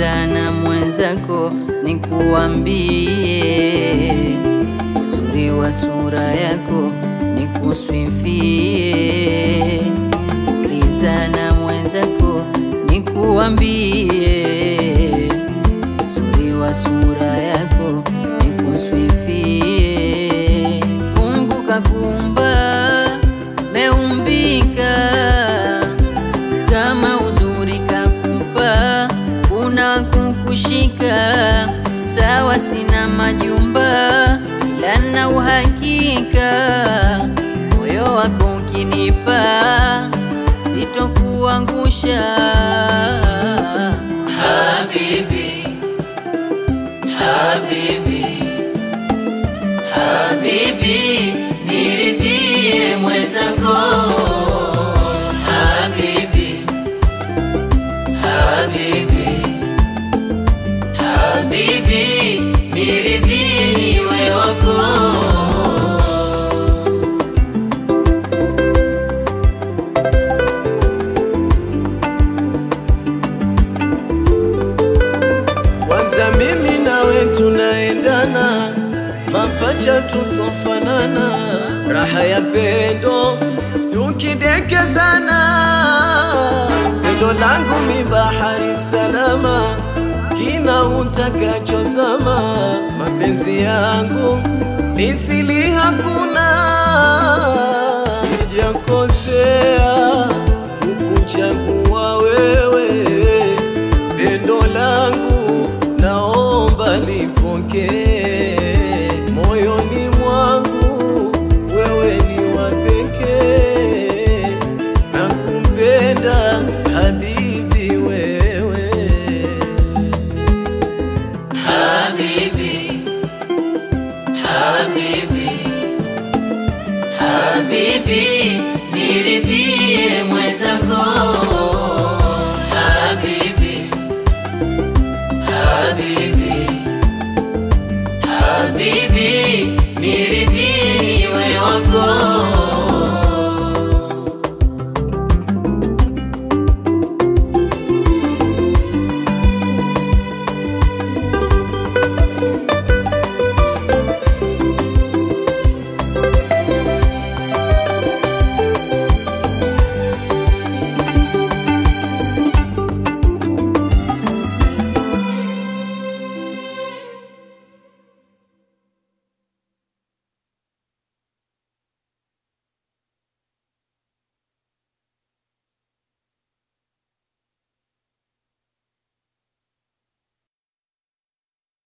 Ulizana mwenzako nikuambie, uzuri wa sura yako nikusifie. Ulizana mwenzako nikuambie, uzuri wa sura yako nikusifie. Mungu kakuumba, meumbika, kama uzuri kakupa, kuna kukushika. Sawa sina majumba, ila na uhakika, moyo wako ukinipa, sitokuangusha. Habibi, habibi, habibi, niridhie mwenzako. Habibi, habibi, habibi, niridhie niwe wako. Kwanza mimi nawe tunaendana, mapacha tusofanana, raha ya pendo tukidekezana. Pendo langu mi bahari salama, kina utakachozama. Mapenzi yangu mithili hakuna, sijakosea kukuchagua wewe. Pendo langu naomba lipokee, moyoni mwangu wewe ni wa pekee. Nakupenda habibi wewe. Habibi, habibi, habibi, niridhie mwenzako. Habibi, habibi, habibi, niridhie niwe wako.